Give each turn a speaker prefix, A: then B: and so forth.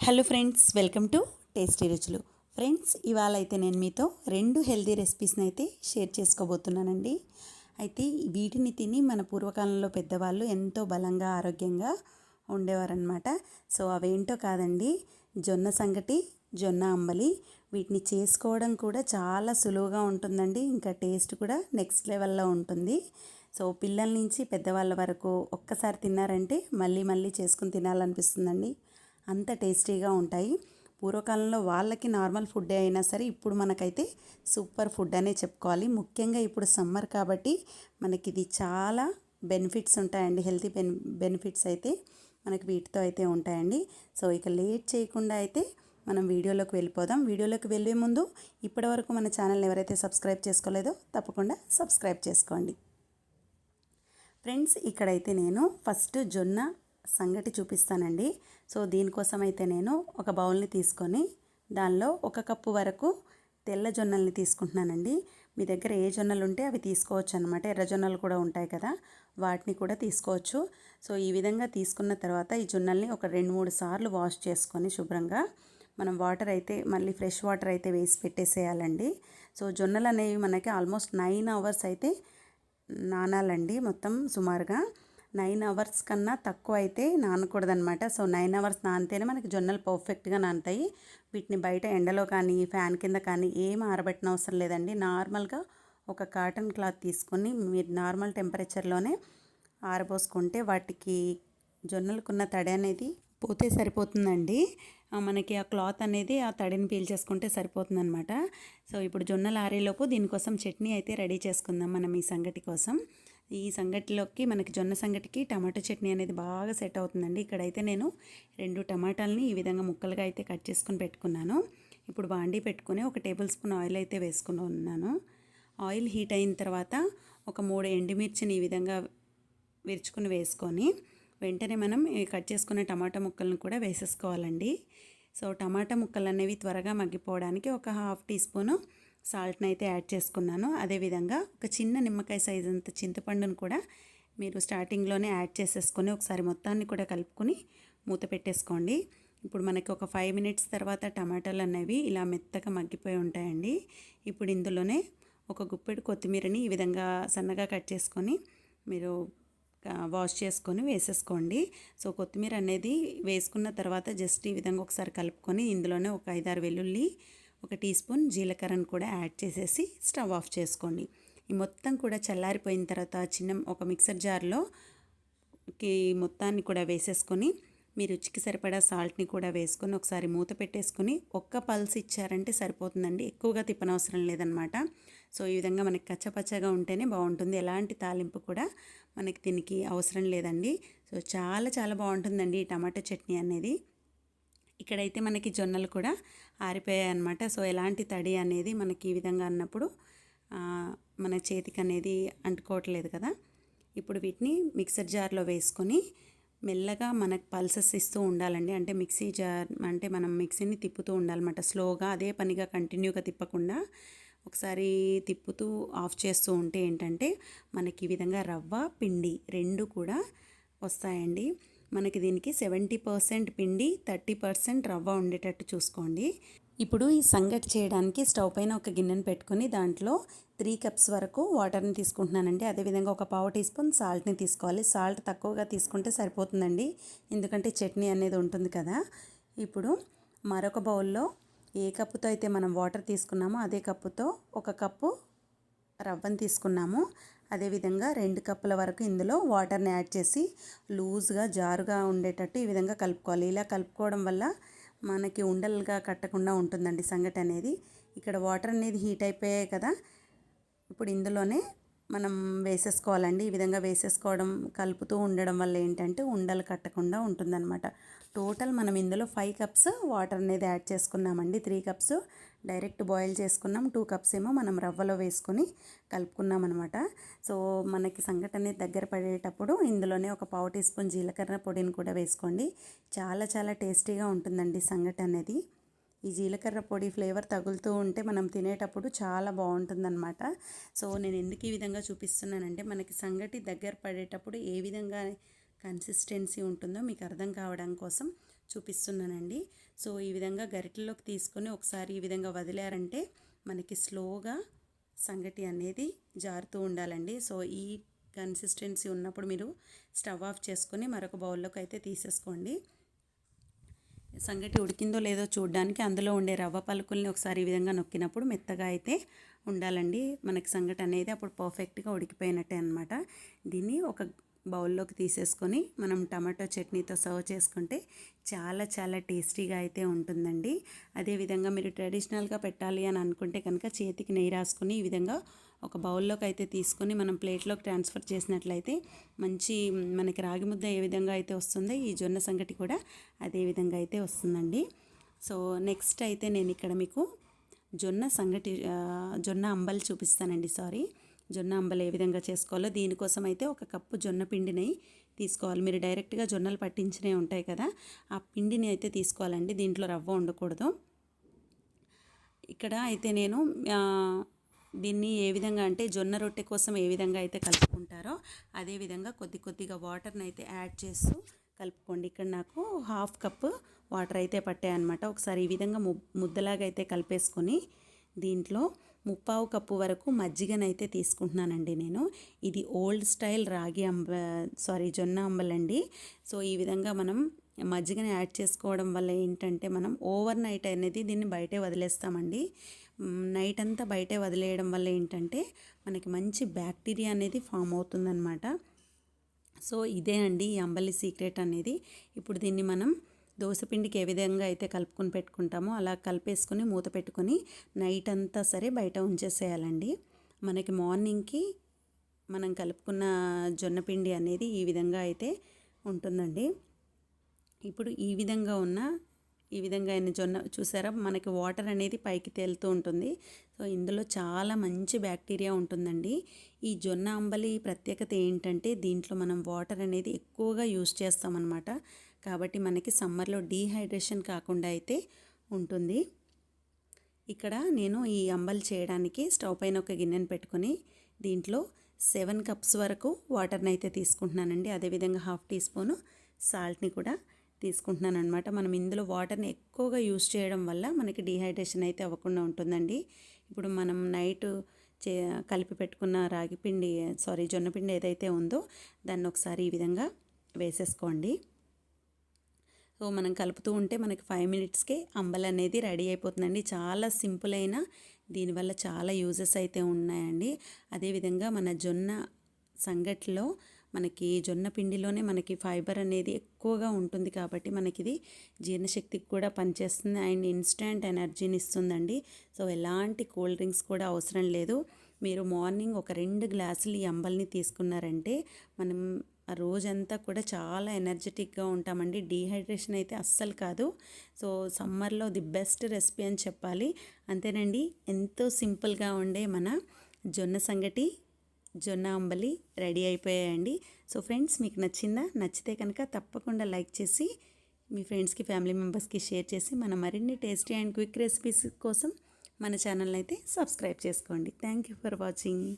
A: Hello friends, welcome to tasty రుచులు. Friends, ఇవాళ అయితే నేను మీతో 2 హెల్తీ రెసిపీస్ని అయితే షేర్ చేసుకోబోతున్నానండి. అయితే వీటిని తిని మన పూర్వకాలంలో పెద్దవాళ్ళు ఎంతో బలంగా ఆరోగ్యంగా ఉండేవారనమాట. సో అవేంటో కాదండి, జొన్న సంగటి, జొన్న అంబలి. వీటిని చేసుకోవడం కూడా చాలా సులువుగా ఉంటుందండి. ఇంకా టేస్ట్ కూడా నెక్స్ట్ లెవెల్లో ఉంటుంది. సో పిల్లల నుంచి పెద్దవాళ్ళ వరకు ఒక్కసారి తిన్నారంటే మళ్ళీ మళ్ళీ చేసుకుని తినాలనిపిస్తుందండి. అంత టేస్టీగా ఉంటాయి. పూర్వకాలంలో వాళ్ళకి నార్మల్ ఫుడ్ అయినా సరే ఇప్పుడు మనకైతే సూపర్ ఫుడ్ అనే చెప్పుకోవాలి. ముఖ్యంగా ఇప్పుడు సమ్మర్ కాబట్టి మనకి ఇది చాలా బెనిఫిట్స్ ఉంటాయండి. హెల్తీ బెనిఫిట్స్ అయితే మనకి వీటితో అయితే ఉంటాయండి. సో ఇక లేట్ చేయకుండా అయితే మనం వీడియోలోకి వెళ్ళిపోదాం. వీడియోలోకి వెళ్ళే ముందు ఇప్పటివరకు మన ఛానల్ని ఎవరైతే సబ్స్క్రైబ్ చేసుకోలేదో తప్పకుండా సబ్స్క్రైబ్ చేసుకోండి. ఫ్రెండ్స్, ఇక్కడైతే నేను ఫస్ట్ జొన్న సంగటి చూపిస్తానండి. సో దీనికోసం అయితే నేను ఒక బౌల్ని తీసుకొని దానిలో 1 కప్పు వరకు తెల్ల జొన్నల్ని తీసుకుంటున్నానండి. మీ దగ్గర ఏ జొన్నలు ఉంటే అవి తీసుకోవచ్చు అనమాట. ఎర్ర జొన్నలు కూడా ఉంటాయి కదా, వాటిని కూడా తీసుకోవచ్చు. సో ఈ విధంగా తీసుకున్న తర్వాత ఈ జొన్నల్ని ఒక 2-3 సార్లు వాష్ చేసుకొని శుభ్రంగా మనం వాటర్ అయితే మళ్ళీ ఫ్రెష్ వాటర్ అయితే వేసి పెట్టేసేయాలండి. సో జొన్నలు అనేవి మనకి ఆల్మోస్ట్ 9 అవర్స్ అయితే నానాలండి. మొత్తం సుమారుగా 9 అవర్స్ కన్నా తక్కువ అయితే నానకూడదనమాట. సో 9 అవర్స్ నానితేనే మనకి జొన్నలు పర్ఫెక్ట్గా నానుతాయి. వీటిని బయట ఎండలో కానీ ఫ్యాన్ కింద కానీ ఏం ఆరబెట్టిన అవసరం లేదండి. నార్మల్గా ఒక కాటన్ క్లాత్ తీసుకొని మీరు నార్మల్ టెంపరేచర్లోనే ఆరబోసుకుంటే వాటికి జొన్నలకున్న తడి అనేది పోతే సరిపోతుందండి. మనకి ఆ క్లాత్ అనేది ఆ తడిని పీల్చేసుకుంటే సరిపోతుందనమాట. సో ఇప్పుడు జొన్నలు ఆరేలోపు దీనికోసం చట్నీ అయితే రెడీ చేసుకుందాం మనం ఈ సంగటి కోసం. ఈ సంగటిలోకి మనకి జొన్న సంగటికి టమాటో చట్నీ అనేది బాగా సెట్ అవుతుందండి. ఇక్కడైతే నేను 2 టమాటాలని ఈ విధంగా ముక్కలుగా అయితే కట్ చేసుకుని పెట్టుకున్నాను. ఇప్పుడు బాండీ పెట్టుకుని 1 టేబుల్ స్పూన్ ఆయిల్ అయితే వేసుకుని ఉన్నాను. ఆయిల్ హీట్ అయిన తర్వాత ఒక 3 ఎండుమిర్చిని ఈ విధంగా విరుచుకుని వేసుకొని వెంటనే మనం కట్ చేసుకునే టమాటా ముక్కలను కూడా వేసేసుకోవాలండి. సో టమాటా ముక్కలు అనేవి త్వరగా మగ్గిపోవడానికి ఒక 1/2 టీ స్పూను సాల్ట్ని అయితే యాడ్ చేసుకున్నాను. అదేవిధంగా ఒక చిన్న నిమ్మకాయ సైజ్ అంత చింతపండును కూడా మీరు స్టార్టింగ్లోనే యాడ్ చేసేసుకొని ఒకసారి మొత్తాన్ని కూడా కలుపుకొని మూత పెట్టేసుకోండి. ఇప్పుడు మనకి ఒక 5 మినిట్స్ తర్వాత టమాటాలు అనేవి ఇలా మెత్తగా మగ్గిపోయి ఉంటాయండి. ఇప్పుడు ఇందులోనే ఒక గుప్పెడు కొత్తిమీరని ఈ విధంగా సన్నగా కట్ చేసుకొని మీరు వాష్ చేసుకొని వేసేసుకోండి. సో కొత్తిమీర అనేది వేసుకున్న తర్వాత జస్ట్ ఈ విధంగా ఒకసారి కలుపుకొని ఇందులోనే ఒక 5-6 వెల్లుల్లి, 1 టీ స్పూన్ జీలకర్రను కూడా యాడ్ చేసేసి స్టవ్ ఆఫ్ చేసుకోండి. ఈ మొత్తం కూడా చల్లారిపోయిన తర్వాత ఒక మిక్సర్ జార్లో మొత్తాన్ని కూడా వేసేసుకొని మీ రుచికి సరిపడా సాల్ట్ని కూడా వేసుకొని ఒకసారి మూత పెట్టేసుకొని ఒక్క పల్స్ ఇచ్చారంటే సరిపోతుందండి. ఎక్కువగా తిప్పనవసరం లేదనమాట. సో ఈ విధంగా మనకి కచ్చపచ్చగా ఉంటేనే బాగుంటుంది. ఎలాంటి తాలింపు కూడా మనకి దీనికి అవసరం లేదండి. సో చాలా చాలా బాగుంటుందండి ఈ టమాటా చట్నీ అనేది. ఇక్కడైతే మనకి జొన్నలు కూడా ఆరిపోయాయి అన్నమాట. సో ఎలాంటి తడి అనేది మనకి ఈ విధంగా అన్నప్పుడు మన చేతికి అనేది అంటుకోవట్లేదు కదా. ఇప్పుడు వీటిని మిక్సర్ జార్లో వేసుకొని మెల్లగా మనకు పల్సెస్ ఇస్తూ ఉండాలండి. అంటే మిక్సీ జార్ అంటే మనం మిక్సీని తిప్పుతూ ఉండాలన్నమాట. స్లోగా అదే పనిగా కంటిన్యూగా తిప్పకుండా ఒకసారి తిప్పుతూ ఆఫ్ చేస్తూ ఉంటే ఏంటంటే మనకి ఈ విధంగా రవ్వ పిండి 2 కూడా వస్తాయండి. మనకి దీనికి 70% పిండి 30% రవ్వ ఉండేటట్టు చూసుకోండి. ఇప్పుడు ఈ సంగటి చేయడానికి స్టవ్ పైన ఒక గిన్నెను పెట్టుకొని దాంట్లో 3 కప్స్ వరకు వాటర్ని తీసుకుంటున్నానండి. అదేవిధంగా ఒక 1/2 టీ స్పూన్ సాల్ట్ని తీసుకోవాలి. సాల్ట్ తక్కువగా తీసుకుంటే సరిపోతుందండి, ఎందుకంటే చట్నీ అనేది ఉంటుంది కదా. ఇప్పుడు మరొక బౌల్లో ఏ కప్పుతో అయితే మనం వాటర్ తీసుకున్నామో అదే కప్పుతో 1 కప్పు రవ్వని తీసుకున్నాము. అదేవిధంగా 2 కప్పుల వరకు ఇందులో వాటర్ని యాడ్ చేసి లూజ్గా జారుగా ఉండేటట్టు ఈ విధంగా కలుపుకోవాలి. ఇలా కలుపుకోవడం వల్ల మనకి ఉండలుగా కట్టకుండా ఉంటుందండి సంగటి అనేది. ఇక్కడ వాటర్ అనేది హీట్ అయిపోయాయి కదా, ఇప్పుడు ఇందులోనే మనం వేసేసుకోవాలండి. ఈ విధంగా వేసేసుకోవడం కలుపుతూ ఉండడం వల్ల ఏంటంటే ఉండలు కట్టకుండా ఉంటుందన్నమాట. టోటల్ మనం ఇందులో 5 కప్స్ వాటర్ అనేది యాడ్ చేసుకున్నామండి. 3 కప్స్ డైరెక్ట్ బాయిల్ చేసుకున్నాం, 2 కప్స్ ఏమో మనం రవ్వలో వేసుకొని కలుపుకున్నాం అనమాట. సో మనకి సంగటి అనేది దగ్గర పడేటప్పుడు ఇందులోనే ఒక 1/2 టీ స్పూన్ జీలకర్ర పొడిని కూడా వేసుకోండి. చాలా చాలా టేస్టీగా ఉంటుందండి సంగటి అనేది. ఈ జీలకర్ర పొడి ఫ్లేవర్ తగులుతూ ఉంటే మనం తినేటప్పుడు చాలా బాగుంటుందన్నమాట. సో నేను ఎందుకు ఈ విధంగా చూపిస్తున్నానంటే మనకి సంగటి దగ్గర పడేటప్పుడు ఏ విధంగా కన్సిస్టెన్సీ ఉంటుందో మీకు అర్థం కావడం కోసం చూపిస్తున్నానండి. సో ఈ విధంగా గరిటెలోకి తీసుకొని ఒకసారి ఈ విధంగా వదిలారంటే మనకి స్లోగా సంగటి అనేది జారుతూ ఉండాలండి. సో ఈ కన్సిస్టెన్సీ ఉన్నప్పుడు మీరు స్టవ్ ఆఫ్ చేసుకొని మరొక బౌల్లోకి అయితే తీసేసుకోండి. సంగటి ఉడికిందో లేదో చూడడానికి అందులో ఉండే రవ్వ పలుకుల్ని ఒకసారి ఈ విధంగా నొక్కినప్పుడు మెత్తగా అయితే ఉండాలండి మనకి సంగటి అనేది. అప్పుడు పర్ఫెక్ట్గా ఉడికిపోయినట్టే అనమాట. దీన్ని ఒక బౌల్లోకి తీసేసుకొని మనం టమాటో చట్నీతో సర్వ్ చేసుకుంటే చాలా చాలా టేస్టీగా అయితే ఉంటుందండి. అదేవిధంగా మీరు ట్రెడిషనల్గా పెట్టాలి అని అనుకుంటే కనుక చేతికి నెయ్యి రాసుకొని ఈ విధంగా ఒక బౌల్లోకి అయితే తీసుకొని మనం ప్లేట్లోకి ట్రాన్స్ఫర్ చేసినట్లయితే మంచి మనకి రాగి ముద్ద ఏ విధంగా అయితే వస్తుందో ఈ జొన్న సంగటి కూడా అదే విధంగా అయితే వస్తుందండి. సో నెక్స్ట్ అయితే నేను ఇక్కడ మీకు జొన్న అంబలి చూపిస్తానండి. జొన్న అంబలి ఏ విధంగా చేసుకోవాలో దీనికోసం అయితే ఒక కప్పు జొన్న పిండిని తీసుకోవాలి. మీరు డైరెక్ట్గా జొన్నలు పట్టించినవి ఉంటాయి కదా, ఆ పిండిని అయితే తీసుకోవాలండి. దీంట్లో రవ్వ ఉండకూడదు. ఇక్కడ అయితే నేను దీన్ని ఏ విధంగా అంటే జొన్న రొట్టె కోసం ఏ విధంగా అయితే కలుపుకుంటారో అదే విధంగా కొద్ది కొద్దిగా వాటర్ని అయితే యాడ్ చేస్తూ కలుపుకోండి. ఇక్కడ నాకు హాఫ్ కప్ వాటర్ అయితే పట్టాయన్నమాట. ఒకసారి ఈ విధంగా ముద్దలాగా అయితే కలిపేసుకొని దీంట్లో 3/4 కప్పు వరకు మజ్జిగనైతే తీసుకుంటున్నానండి నేను. ఇది ఓల్డ్ స్టైల్ జొన్న అంబలండి. సో ఈ విధంగా మనం మజ్జిగని యాడ్ చేసుకోవడం వల్ల ఏంటంటే మనం ఓవర్ నైట్ అనేది దీన్ని బయటే వదిలేస్తామండి. నైట్ అంతా బయటే వదిలేయడం వల్ల ఏంటంటే మనకి మంచి బ్యాక్టీరియా అనేది ఫామ్ అవుతుందన్నమాట. సో ఇదే అండి ఈ అంబలి సీక్రెట్ అనేది. ఇప్పుడు దీన్ని మనం దోసపిండికి ఏ విధంగా అయితే కలుపుకొని పెట్టుకుంటామో అలా కలిపేసుకొని మూత పెట్టుకొని నైట్ అంతా సరే బయట ఉంచేసేయాలండి. మనకి మార్నింగ్కి మనం కలుపుకున్న జొన్నపిండి అనేది ఈ విధంగా అయితే ఉంటుందండి. ఇప్పుడు ఈ విధంగా అయిన జొన్న చూసారా మనకి వాటర్ అనేది పైకి తేలుతూ ఉంటుంది. సో ఇందులో చాలా మంచి బ్యాక్టీరియా ఉంటుందండి. ఈ జొన్న అంబలి ప్రత్యేకత ఏంటంటే దీంట్లో మనం వాటర్ అనేది ఎక్కువగా యూజ్ చేస్తామన్నమాట. కాబట్టి మనకి సమ్మర్లో డీహైడ్రేషన్ కాకుండా అయితే ఉంటుంది. ఇక్కడ నేను ఈ అంబలి చేయడానికి స్టవ్ పైన ఒక గిన్నెను పెట్టుకొని దీంట్లో 7 కప్స్ వరకు వాటర్ని అయితే తీసుకుంటున్నానండి. అదేవిధంగా 1/2 టీ స్పూను సాల్ట్ని కూడా తీసుకుంటున్నాను అనమాట. మనం ఇందులో వాటర్ని ఎక్కువగా యూజ్ చేయడం వల్ల మనకి డీహైడ్రేషన్ అయితే అవ్వకుండా ఉంటుందండి. ఇప్పుడు మనం నైట్ కలిపి పెట్టుకున్న జొన్నపిండి ఏదైతే ఉందో దాన్ని ఒకసారి ఈ విధంగా వేసేసుకోండి. సో మనం కలుపుతూ ఉంటే మనకి 5 మినిట్స్కే అంబలి అనేది రెడీ అయిపోతుందండి. చాలా సింపుల్ అయిన దీనివల్ల చాలా యూజెస్ అయితే ఉన్నాయండి. అదేవిధంగా మన జొన్న సంగటిలో మనకి జొన్న పిండిలోనే మనకి ఫైబర్ అనేది ఎక్కువగా ఉంటుంది కాబట్టి మనకి ఇది జీర్ణశక్తికి కూడా పనిచేస్తుంది అండ్ ఇన్స్టెంట్ ఎనర్జీని ఇస్తుందండి. సో ఎలాంటి కూల్ డ్రింక్స్ కూడా అవసరం లేదు. మీరు మార్నింగ్ ఒక 2 గ్లాసులు ఈ అంబలిని తీసుకున్నారంటే మనం ఆ రోజంతా కూడా చాలా ఎనర్జెటిక్గా ఉంటామండి. డీహైడ్రేషన్ అయితే అస్సలు కాదు. సో సమ్మర్లో ది బెస్ట్ రెసిపీ అని చెప్పాలి. అంతేనండి, ఎంతో సింపుల్గా ఉండే మన జొన్న సంగటి జొన్న అంబలి రెడీ అయిపోయాయండి. సో ఫ్రెండ్స్ మీకు నచ్చితే కనుక తప్పకుండా లైక్ చేసి మీ ఫ్రెండ్స్కి ఫ్యామిలీ మెంబర్స్కి షేర్ చేసి మన మరిన్ని టేస్టీ అండ్ క్విక్ రెసిపీస్ కోసం మన ఛానల్ అయితే సబ్స్క్రైబ్ చేసుకోండి. Thank you for watching.